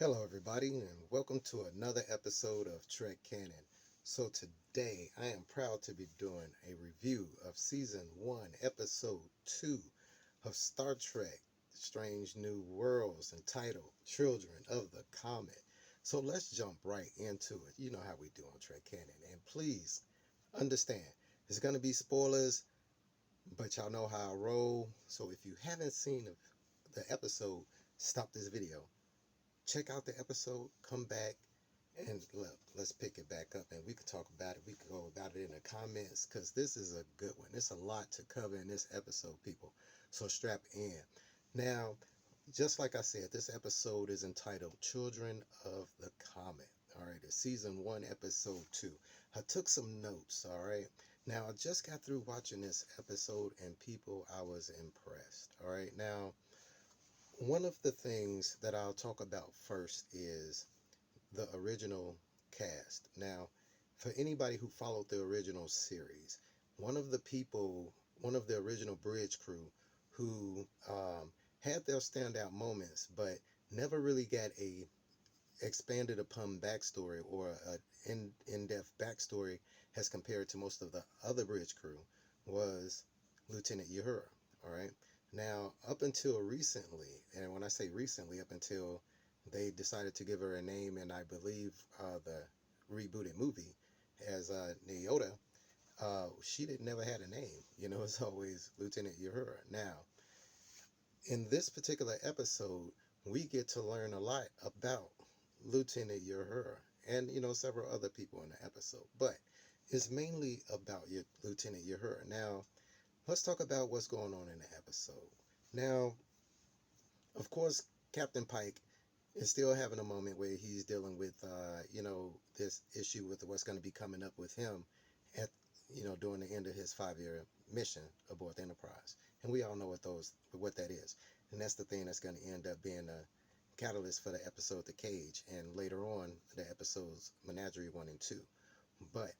Hello, everybody, and welcome to another episode of Trek Canon. So, today I am proud to be doing a review of Season 1, Episode 2 of Star Trek Strange New Worlds entitled Children of the Comet. So, let's jump right into it. You know how we do on Trek Canon, and please understand there's going to be spoilers, but y'all know how I roll. So, if you haven't seen the episode, stop this video, check out the episode, come back, and look, let's pick it back up and we can talk about it. We can go about it in the comments because this is a good one. It's a lot to cover in this episode, people. So strap in. Now, just like I said, this episode is entitled Children of the Comet. All right, it's season 1, episode 2. I took some notes, all right. Now, I just got through watching this episode and people, I was impressed. All right, now, one of the things that I'll talk about first is the original cast. Now, for anybody who followed the original series, one of the original bridge crew who had their standout moments, but never really got a expanded upon backstory or a in-depth backstory as compared to most of the other bridge crew was Lieutenant Uhura. All right. Now, up until recently, and when I say recently, up until they decided to give her a name, and I believe the rebooted movie as Nyota, she did never had a name. You know, it's always Lieutenant Uhura. Now, in this particular episode, we get to learn a lot about Lieutenant Uhura and, several other people in the episode. But it's mainly about your Lieutenant Uhura. Now, let's talk about what's going on in the episode. Now, of course, Captain Pike is still having a moment where he's dealing with, this issue with what's going to be coming up with him at, during the end of his 5-year mission aboard the Enterprise. And we all know what that is. And that's the thing that's going to end up being a catalyst for the episode The Cage, and later on the episodes Menagerie 1 and 2. But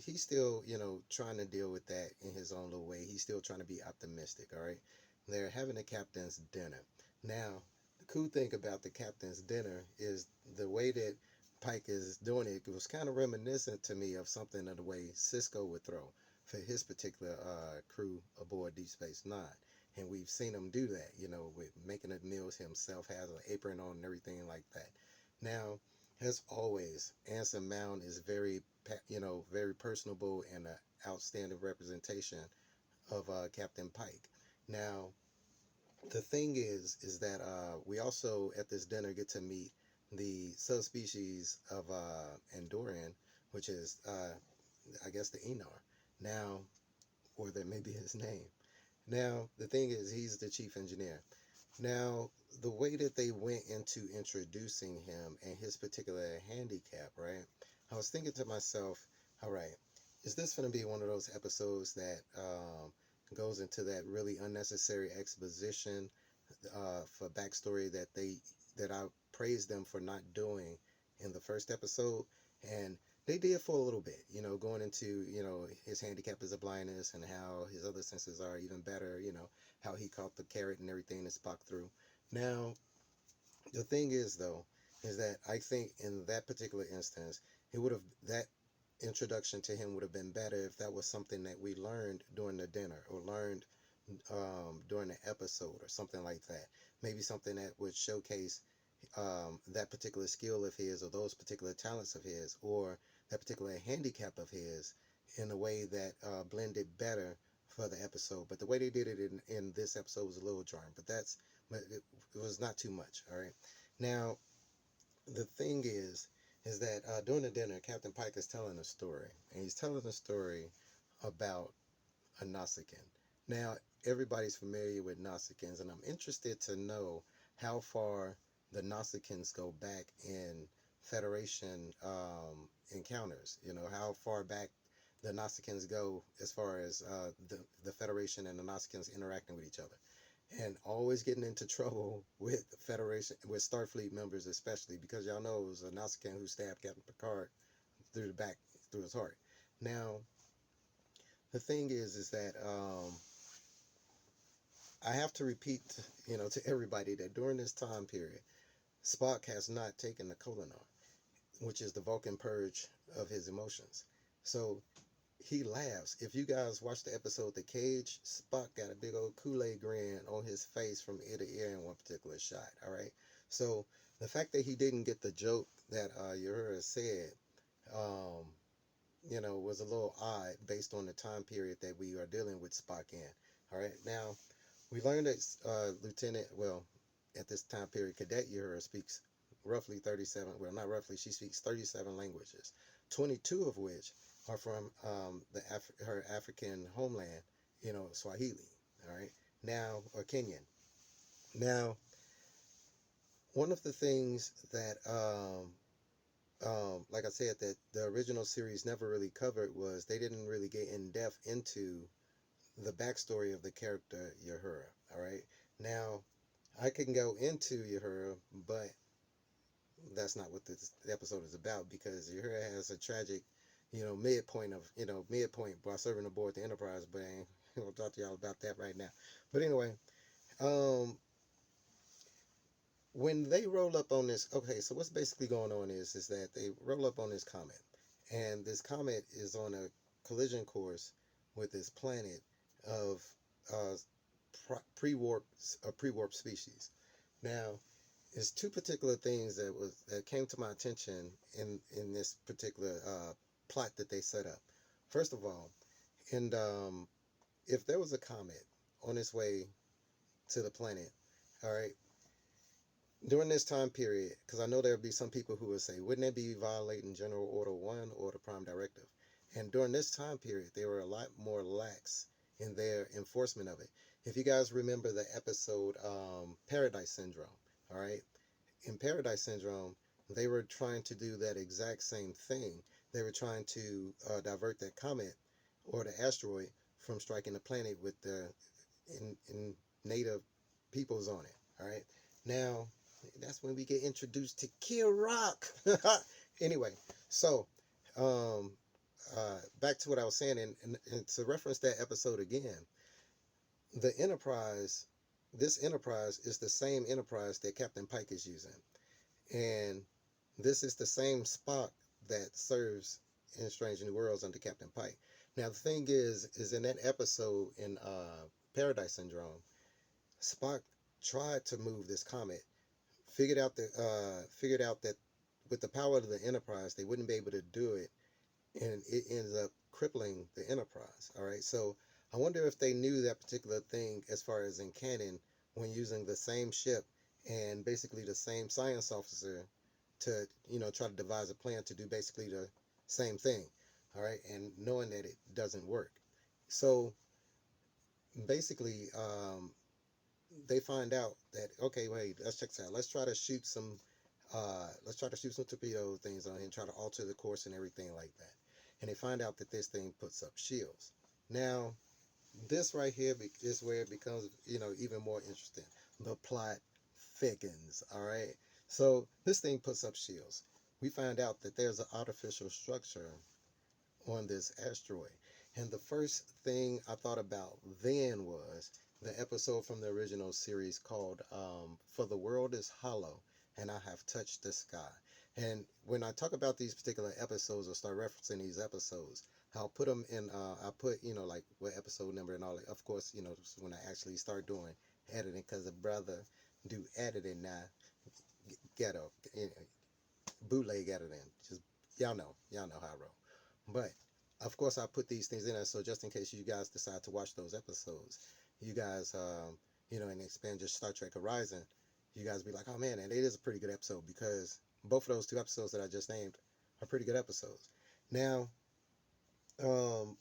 he's still, trying to deal with that in his own little way. He's still trying to be optimistic, all right? They're having a captain's dinner. Now, the cool thing about the captain's dinner is the way that Pike is doing it. It was kind of reminiscent to me of something of the way Cisco would throw for his particular crew aboard Deep Space Nine. And we've seen him do that, with making the meals himself, has an apron on and everything like that. Now, as always, Anson Mount is very personable and an outstanding representation of Captain Pike. Now, the thing is that we also at this dinner get to meet the subspecies of Andorian, which is I guess the Enar. Now, or that may be his name. Now, the thing is, he's the chief engineer. Now, the way that they went into introducing him and his particular handicap, right? I was thinking to myself, all right, is this going to be one of those episodes that goes into that really unnecessary exposition for backstory that I praised them for not doing in the first episode? And they did for a little bit, going into, his handicap as a blindness and how his other senses are even better, how he caught the carrot and everything that Spock threw. Now, the thing is, though, is that I think in that particular instance, that introduction to him would have been better if that was something that we learned during the dinner or learned during the episode or something like that. Maybe something that would showcase that particular skill of his or those particular talents of his or that particular handicap of his in a way that blended better for the episode. But the way they did it in this episode was a little jarring, but it was not too much. All right. Now, the thing is that during the dinner, Captain Pike is telling a story, and he's telling a story about a Nausicaan. Now, everybody's familiar with Nausicaans, and I'm interested to know how far the Nausicaans go back in Federation encounters. How far back the Nausicaans go as far as the Federation and the Nausicaans interacting with each other. And always getting into trouble with Federation, with Starfleet members especially, because y'all know it was a Nausicaan who stabbed Captain Picard through the back, through his heart. Now, the thing is that I have to repeat, to everybody that during this time period, Spock has not taken the Kolinar, which is the Vulcan purge of his emotions. So he laughs. If you guys watch the episode The Cage, Spock got a big old Kool-Aid grin on his face from ear to ear in one particular shot. All right. So the fact that he didn't get the joke that Uhura said, um, was a little odd based on the time period that we are dealing with Spock in. All right. Now we learned that at this time period, Cadet Uhura speaks roughly 37. Well, not roughly. She speaks 37 languages, 22 of which are from her African homeland, Swahili. All right, now or Kenyan. Now, one of the things that, like I said, that the original series never really covered was they didn't really get in depth into the backstory of the character Uhura. All right, now I can go into Uhura, but that's not what this episode is about because Uhura has a tragic, midpoint while serving aboard the Enterprise. But I ain't gonna talk to y'all about that right now. But anyway, um, when they roll up on this, okay, so what's basically going on is that they roll up on this comet, and this comet is on a collision course with this planet of uh, pre-warp pre-warp species. Now, there's two particular things that came to my attention in this particular plot that they set up. First of all, and if there was a comet on its way to the planet, all right, during this time period, because I know there would be some people who would say, wouldn't it be violating General Order 1 or the Prime Directive? And during this time period, they were a lot more lax in their enforcement of it. If you guys remember the episode Paradise Syndrome, all right, in Paradise Syndrome, they were trying to do that exact same thing. They were trying to divert that comet or the asteroid from striking the planet with the in native peoples on it. All right. Now, that's when we get introduced to Kirok. Anyway, so um, back to what I was saying, and to reference that episode again, the Enterprise, this Enterprise is the same Enterprise that Captain Pike is using. And this is the same Spock that serves in Strange New Worlds under Captain Pike. Now the thing is in that episode in Paradise Syndrome, Spock tried to move this comet, figured out that with the power of the Enterprise, they wouldn't be able to do it, and it ends up crippling the Enterprise. All right, so I wonder if they knew that particular thing as far as in canon when using the same ship and basically the same science officer to try to devise a plan to do basically the same thing. All right, and knowing that it doesn't work. So basically, they find out that okay, wait, let's check this out. Let's try to shoot some torpedo things on it and try to alter the course and everything like that. And they find out that this thing puts up shields. Now, this right here is where it becomes even more interesting. The plot thickens. All right. So this thing puts up shields. We find out that there's an artificial structure on this asteroid. And the first thing I thought about then was the episode from the original series called For the World is Hollow and I Have Touched the Sky. And when I talk about these particular episodes or start referencing these episodes, I'll put them in, I'll put, like what episode number and all that. Of course, when I actually start doing editing, because a brother do editing now, ghetto, bootleg editing. Just, y'all know how I roll. But of course, I put these things in there so just in case you guys decide to watch those episodes, you guys, and expand your Star Trek Horizon, you guys be like, oh man, and it is a pretty good episode because both of those two episodes that I just named are pretty good episodes. Now, um,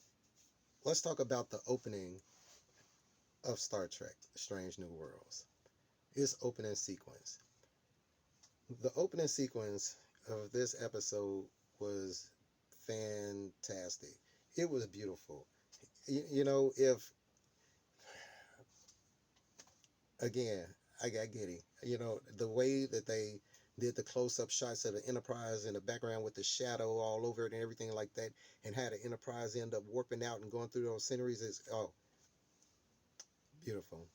let's talk about the opening of Star Trek: Strange New Worlds. Its opening sequence. The opening sequence of this episode was fantastic. It was beautiful. If again, I got giddy. The way that they did the close-up shots of the Enterprise in the background with the shadow all over it and everything like that, and had the Enterprise end up warping out and going through those sceneries is beautiful,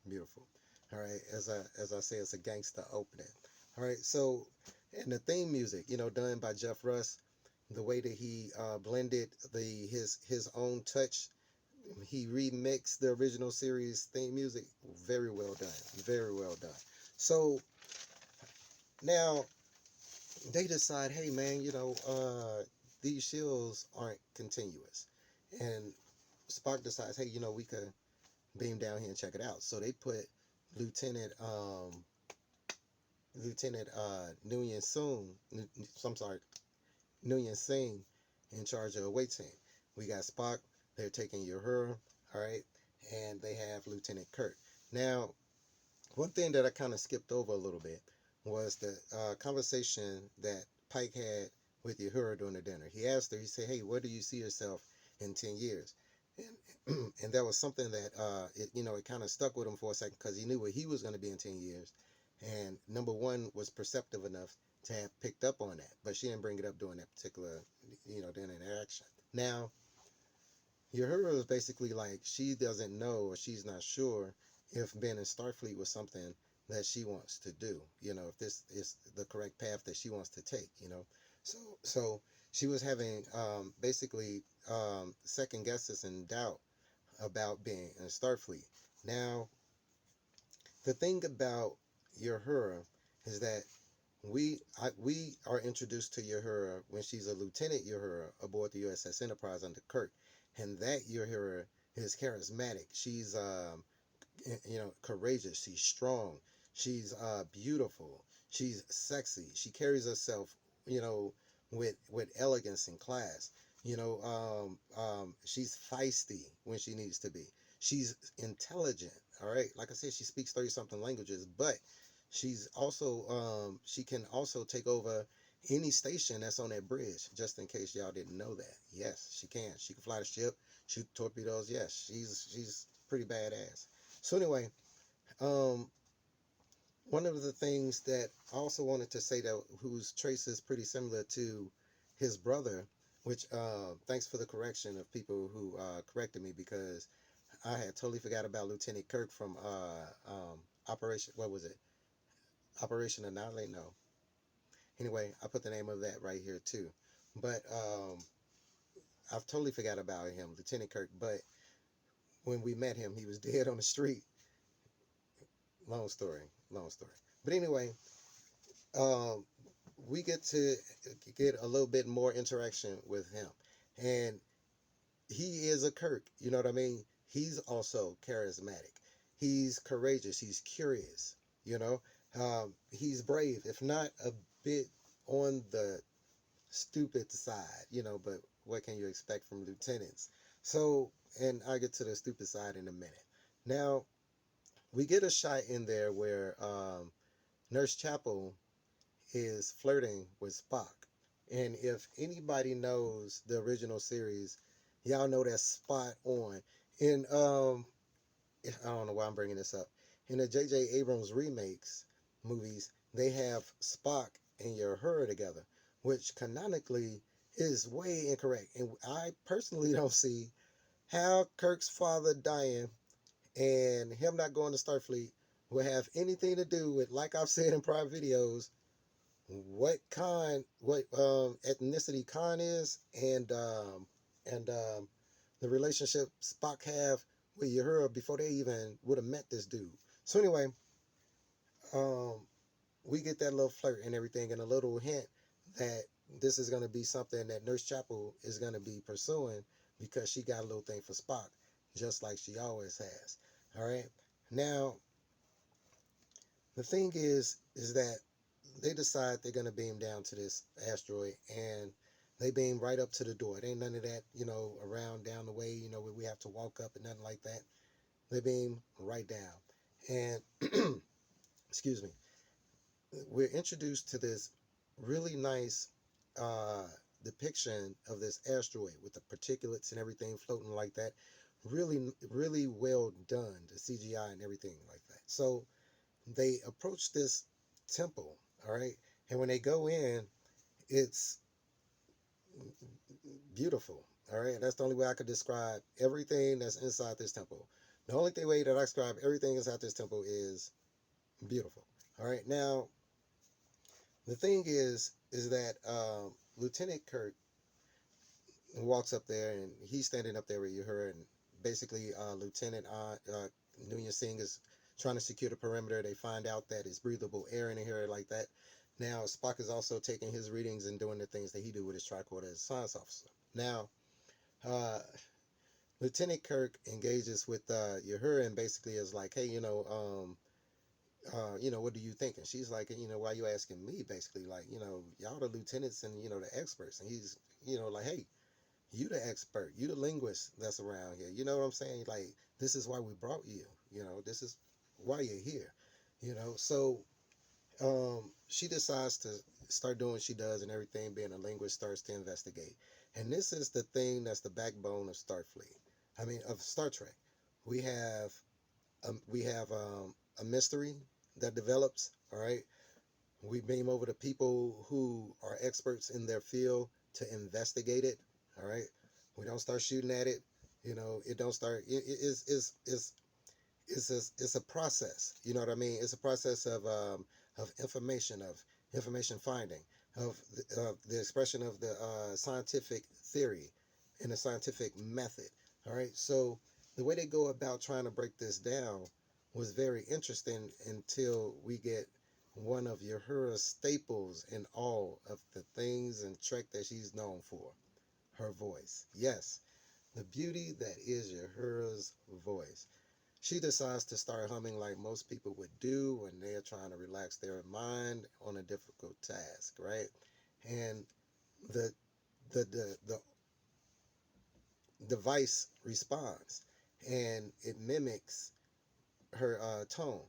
beautiful. All right, as I say, it's a gangster opening. All right, so and the theme music, done by Jeff Russ, the way that he blended his own touch, he remixed the original series theme music. Very well done, very well done. So now they decide, hey man, these shields aren't continuous, and Spock decides, hey, we could beam down here and check it out. So they put Lieutenant Lieutenant Nguyen Soon, I'm sorry, Nguyen Singh in charge of the away team. We got Spock. They're taking Uhura, all right, and they have Lieutenant Kirk. Now, one thing that I kind of skipped over a little bit was the conversation that Pike had with Uhura during the dinner. He asked her, he said, hey, where do you see yourself in 10 years? And that was something that, it kind of stuck with him for a second because he knew where he was going to be in 10 years. And number one was perceptive enough to have picked up on that, but she didn't bring it up during that particular, dinner interaction. Now, Uhura is basically like she doesn't know or she's not sure if being in Starfleet was something that she wants to do. If this is the correct path that she wants to take. So she was having basically second guesses and doubt about being in Starfleet. Now, the thing about Uhura is that we are introduced to Uhura when she's a Lieutenant Uhura aboard the USS Enterprise under Kirk, and that Uhura is charismatic. She's courageous. She's strong. She's beautiful. She's sexy. She carries herself with elegance and class. She's feisty when she needs to be. She's intelligent. All right, like I said, she speaks 30 something languages, but she's also she can also take over any station that's on that bridge. Just in case y'all didn't know that, yes, she can. She can fly the ship, shoot torpedoes. Yes, she's pretty badass. So anyway, um, one of the things that I also wanted to say that whose trace is pretty similar to his brother, which thanks for the correction of people who corrected me because I had totally forgot about Lieutenant Kirk from Operation. What was it? Operation Annihilate? No. Anyway, I put the name of that right here too. But I've totally forgot about him, Lieutenant Kirk. But when we met him, he was dead on the street. Long story, long story. But anyway, um, we get to get a little bit more interaction with him, and he is a Kirk. You know what I mean? He's also charismatic. He's courageous. He's curious. You know, he's brave, if not a bit on the stupid side. But what can you expect from lieutenants? So, and I'll get to the stupid side in a minute. Now, we get a shot in there where Nurse Chapel is flirting with Spock. And if anybody knows the original series, y'all know that's spot on. And I don't know why I'm bringing this up. In the J.J. Abrams remakes movies, they have Spock and Uhura together, which canonically is way incorrect. And I personally don't see how Kirk's father dying and him not going to Starfleet will have anything to do with, like I've said in prior videos, what ethnicity Khan is, and the relationship Spock have with Uhura before they even would have met this dude. So anyway, um, we get that little flirt and everything, and a little hint that this is going to be something that Nurse Chapel is going to be pursuing because she got a little thing for Spock, just like she always has. All right. Now, the thing is that they decide they're gonna beam down to this asteroid, and they beam right up to the door. It ain't none of that, around down the way, where we have to walk up and nothing like that. They beam right down, and excuse me, we're introduced to this really nice uh, depiction of this asteroid with the particulates and everything floating like that. Really, really well done, the CGI and everything like that. So they approach this temple, all right, and when they go in, it's beautiful. All right, that's the only way I could describe everything that's inside this temple. The only way that I describe everything inside this temple is beautiful. All right, now The thing is that Lieutenant Kirk walks up there and he's standing up there with her, and basically Lieutenant Nguyen Singh is trying to secure the perimeter. They find out that it's breathable air in here like that. Now Spock is also taking his readings and doing the things that he do with his tricorder as a science officer. Now uh, Lieutenant Kirk engages with Uhura and basically is like, hey, what do you think? And she's like, why are you asking me? Basically, like, y'all the lieutenants and the experts. And he's, like, hey, you the expert, you the linguist that's around here. You know what I'm saying? Like, this is why we brought you. This is why you're here. So she decides to start doing what she does and everything. Being a linguist, starts to investigate. And this is the thing that's the backbone of Starfleet. I mean, of Star Trek. We have a mystery that develops. All right, we beam over to people who are experts in their field to investigate it. All right, we don't start shooting at it. It don't start. It's a process. You know what I mean? It's a process of information finding, of the expression of the scientific theory and the scientific method. All right. So the way they go about trying to break this down was very interesting until we get one of Uhura's staples in all of the things and Trek that she's known for, her voice. Yes, the beauty that is Uhura's voice. She decides to start humming like most people would do when they're trying to relax their mind on a difficult task, right? And the the device responds, and it mimics her tone.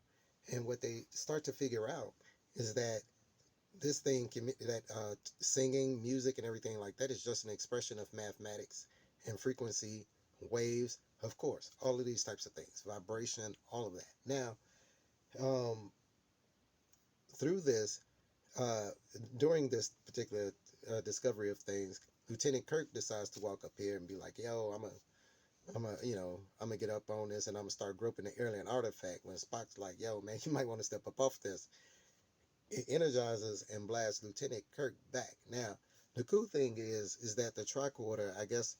And what they start to figure out is that this thing can, that singing, music, and everything like that is just an expression of mathematics and frequency, waves, of course, all of these types of things, vibration, all of that. Now, um, through this, uh, during this particular discovery of things, Lieutenant Kirk decides to walk up here and be like, "Yo, I'm gonna get up on this and I'm gonna start groping the alien artifact." When Spock's like, "Yo, man, you might want to step up off this." It energizes and blasts Lieutenant Kirk back. Now, the cool thing is that the tricorder, I guess,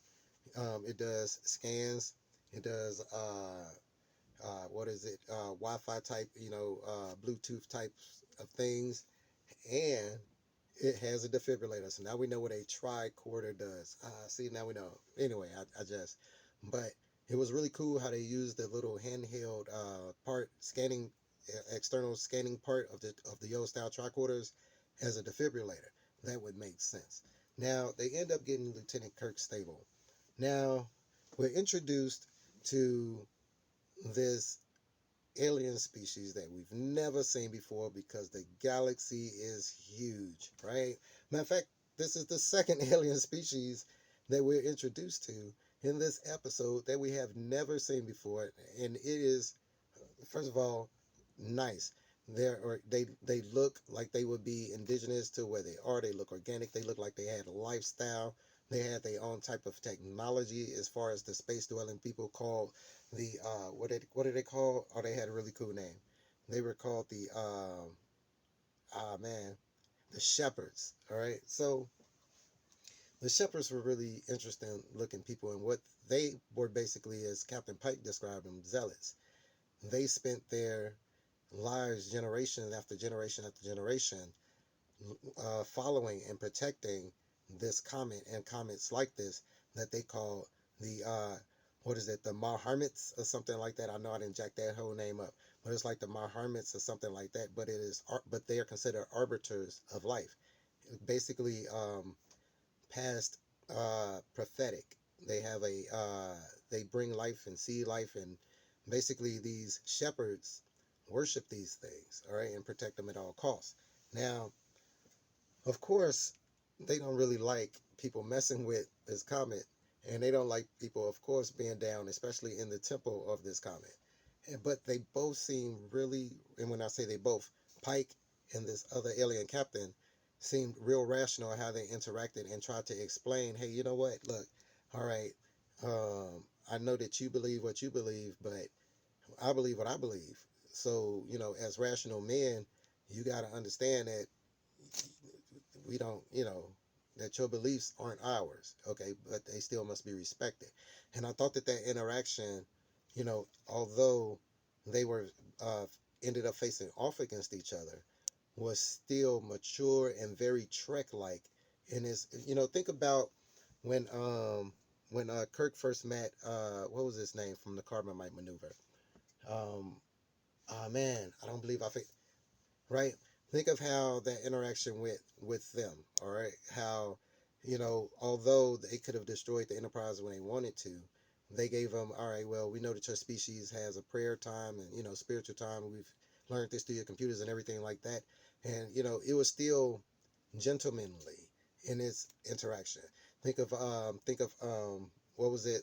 it does scans, it does what is it, Wi-Fi type, Bluetooth types of things, and it has a defibrillator. So now we know what a tricorder does. See, now we know. Anyway, I just, but it was really cool how they used the little handheld part scanning, external scanning part of the old style tricorders as a defibrillator. That would make sense. Now they end up getting Lieutenant Kirk stable. Now we're introduced to this alien species that we've never seen before because the galaxy is huge, right? Matter of fact, this is the second alien species that we're introduced to in this episode that we have never seen before, and it is, first of all, nice. They look like they would be indigenous to where they are. They look organic. They look like they had a lifestyle. They had their own type of technology as far as the space dwelling people called the what did they call? Oh, they had a really cool name. They were called the man, the shepherds. All right, so the shepherds were really interesting looking people, and what they were basically, as Captain Pike described them, zealots. They spent their lives, generation after generation after generation, following and protecting this comet and comets like this that they call the what is it, the Maharmits or something like that. I know I didn't jack that whole name up, but it's like the Maharmits or something like that. But but they are considered arbiters of life. Basically, past prophetic. They have they bring life and see life, and basically these shepherds worship these things, all right, and protect them at all costs. Now, of course, they don't really like people messing with this comet, and they don't like people, of course, being down, especially in the temple of this comet. But they both seem really, and when I say they both, Pike and this other alien captain seemed real rational how they interacted and tried to explain, hey, you know what? Look, all right, I know that you believe what you believe, but I believe what I believe. So, as rational men, you got to understand that we don't, that your beliefs aren't ours, okay, but they still must be respected. And I thought that that interaction, although they were uh, ended up facing off against each other, was still mature and very Trek-like. And is, think about when Kirk first met what was his name from the Carbonite Maneuver. Um, man, I don't believe right? Think of how that interaction went with them, all right? How, although they could have destroyed the Enterprise when they wanted to, they gave them, all right, well, we know that your species has a prayer time and, spiritual time. We've learned this through your computers and everything like that. And, it was still gentlemanly in its interaction. What was it?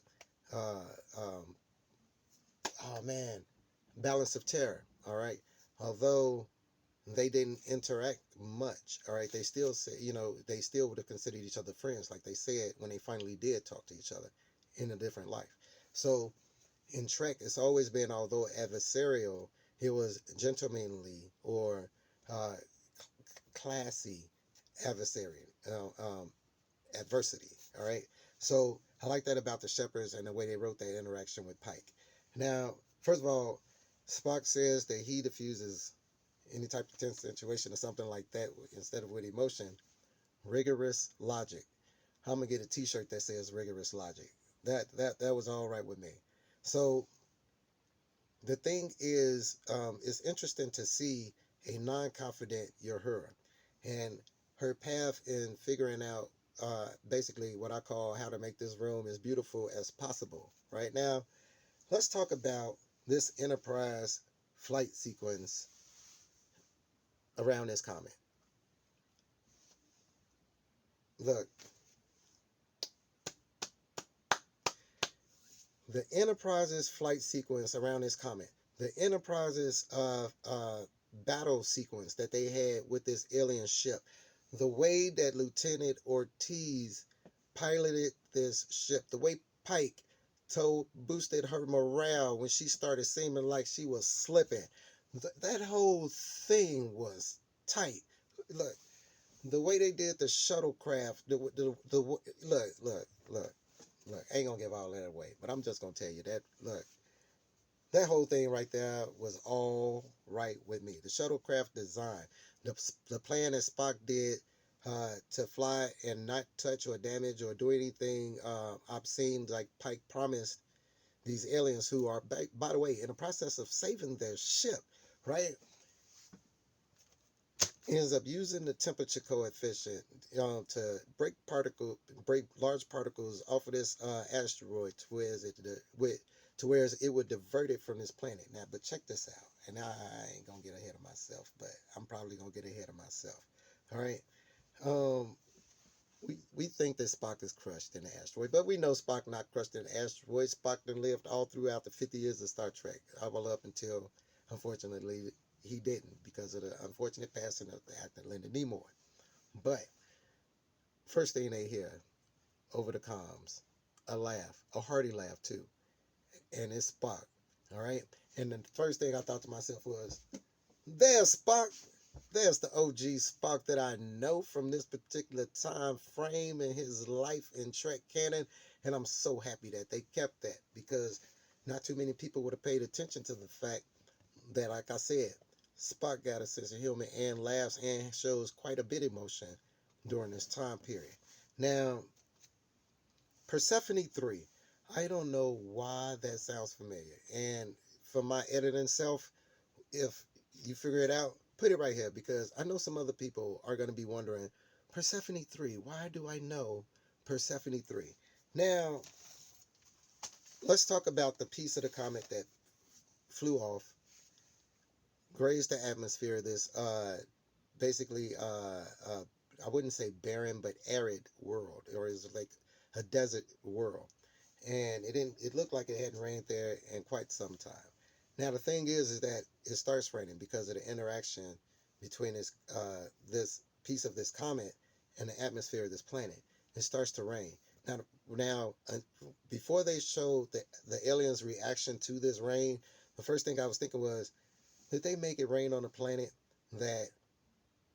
Uh, um, oh, man, Balance of Terror, all right? Although they didn't interact much. All right, they still say, they still would have considered each other friends, like they said when they finally did talk to each other in a different life. So in Trek, it's always been, although adversarial, it was gentlemanly or uh, classy adversary, adversity. All right, so I like that about the Shepherds and the way they wrote that interaction with Pike. Now, first of all, Spock says that he diffuses any type of tense situation or something like that instead of with emotion. Rigorous logic. I'm gonna get a T-shirt that says rigorous logic. That was all right with me. So the thing is, it's interesting to see a non-confident Uhura and her path in figuring out basically what I call how to make this room as beautiful as possible. Right now, let's talk about this Enterprise flight sequence around this comet. Look, the Enterprise's flight sequence around this comet, the Enterprise's battle sequence that they had with this alien ship, the way that Lieutenant Ortiz piloted this ship, the way Pike boosted her morale when she started seeming like she was slipping, that whole thing was tight. Look, the way they did the shuttlecraft, look, look, I ain't gonna give all that away, but I'm just gonna tell you that, look, that whole thing right there was all right with me. The shuttlecraft design, the plan that Spock did to fly and not touch or damage or do anything obscene, like Pike promised these aliens who are, by the way, in the process of saving their ship, right? Ends up using the temperature coefficient to break large particles off of this asteroid to where it would divert it from this planet. Now, but check this out, and I ain't gonna get ahead of myself, but I'm probably gonna get ahead of myself. All right, um, we think that Spock is crushed in the asteroid, but we know Spock not crushed in the asteroid. Spock done lived all throughout the 50 years of Star Trek, all up until, unfortunately, he didn't because of the unfortunate passing of the actor Leonard Nimoy. But first thing they hear over the comms, a laugh, a hearty laugh too, and it's Spock. All right, and the first thing I thought to myself was, "There's Spock. There's the OG Spock that I know from this particular time frame in his life in Trek canon." And I'm so happy that they kept that because not too many people would have paid attention to the fact that, like I said, Spock got a sense of humor and laughs and shows quite a bit of emotion during this time period. Now, Persephone 3. I don't know why that sounds familiar. And for my editing self, if you figure it out, put it right here because I know some other people are going to be wondering, Persephone 3, why do I know Persephone 3? Now, let's talk about the piece of the comet that flew off, grazed the atmosphere, this basically I wouldn't say barren but arid world, or is like a desert world, and it looked like it hadn't rained there in quite some time. Now the thing is that it starts raining because of the interaction between this piece of this comet and the atmosphere of this planet. It starts to rain. Now, before they showed the aliens' reaction to this rain, the first thing I was thinking was, did they make it rain on a planet that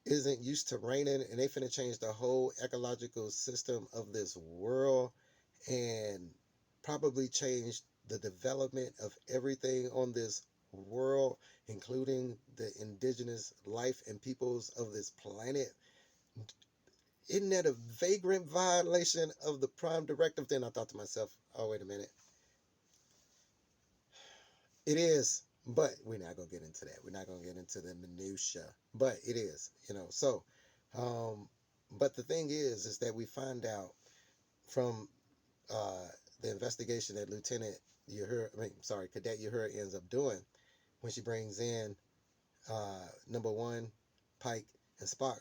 isn't used to raining, and they finna change the whole ecological system of this world, and probably change the development of everything on this world, including the indigenous life and peoples of this planet. Isn't that a vagrant violation of the prime directive? Then I thought to myself, oh, wait a minute. It is, but we're not gonna get into that. We're not gonna get into the minutia, but it is, So, um, but the thing is that we find out from uh, the investigation that Cadet Uhura ends up doing when she brings in number one, Pike and Spock.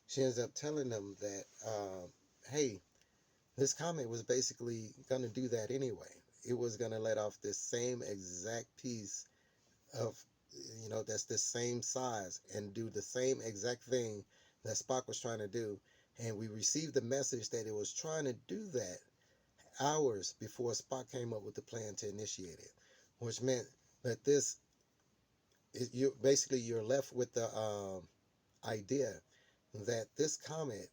She ends up telling them that, hey, this comet was basically gonna do that anyway. It was gonna let off this same exact piece of that's the same size and do the same exact thing that Spock was trying to do, and we received the message that it was trying to do that hours before Spock came up with the plan to initiate it, which meant that you're left with the idea that this comet,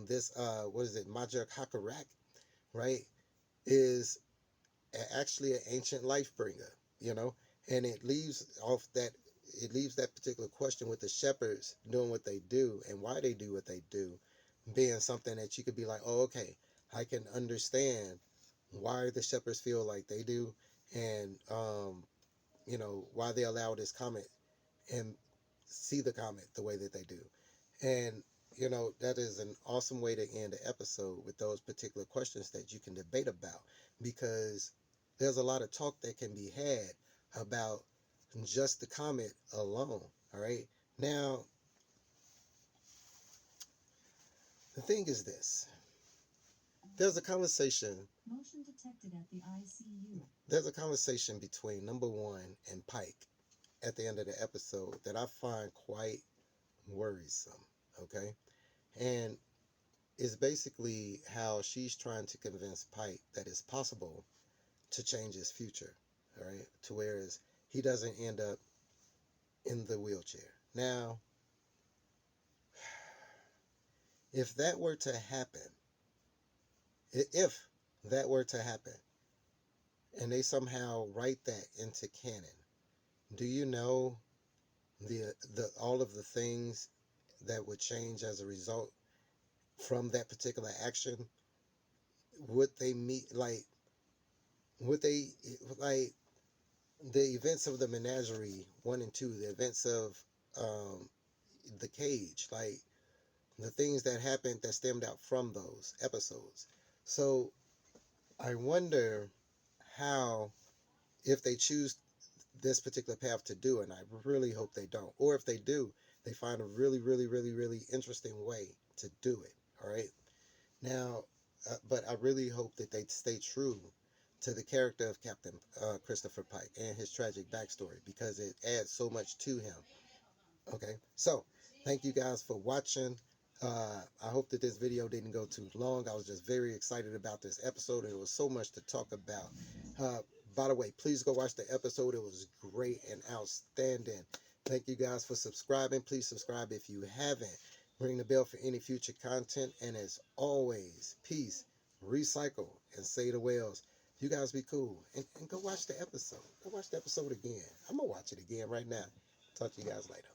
this what is it, Major Hakarak, right, is actually an ancient life bringer, you know, and it leaves that particular question with the shepherds doing what they do and why they do what they do, being something that you could be like, oh, okay, I can understand why the shepherds feel like they do, and why they allow this comet and see the comet the way that they do. And that is an awesome way to end the episode, with those particular questions that you can debate about, because there's a lot of talk that can be had about just the comet alone. All right. Now, the thing is this. There's a conversation. Motion detected at the ICU. There's a conversation between number one and Pike at the end of the episode that I find quite worrisome. Okay. And it's basically how she's trying to convince Pike that it's possible to change his future. All right. To whereas he doesn't end up in the wheelchair. Now, if that were to happen, if that were to happen, and they somehow write that into canon, do you know the all of the things that would change as a result from that particular action? Would they meet would they like the events of the menagerie 1 and 2, the events of um, the cage, like the things that happened that stemmed out from those episodes? So I wonder how, if they choose this particular path to do, and I really hope they don't, or if they do, they find a really, really, really, really interesting way to do it. All right. Now, but I really hope that they stay true to the character of Captain Christopher Pike and his tragic backstory, because it adds so much to him. Okay, so thank you guys for watching. I hope that this video didn't go too long. I was just very excited about this episode, and there was so much to talk about. Uh, by the way, please go watch the episode. It was great and outstanding. Thank you guys for subscribing. Please subscribe if you haven't. Ring the bell for any future content. And as always, peace, recycle, and say the whales. You guys be cool. And go watch the episode. Go watch the episode again. I'm going to watch it again right now. Talk to you guys later.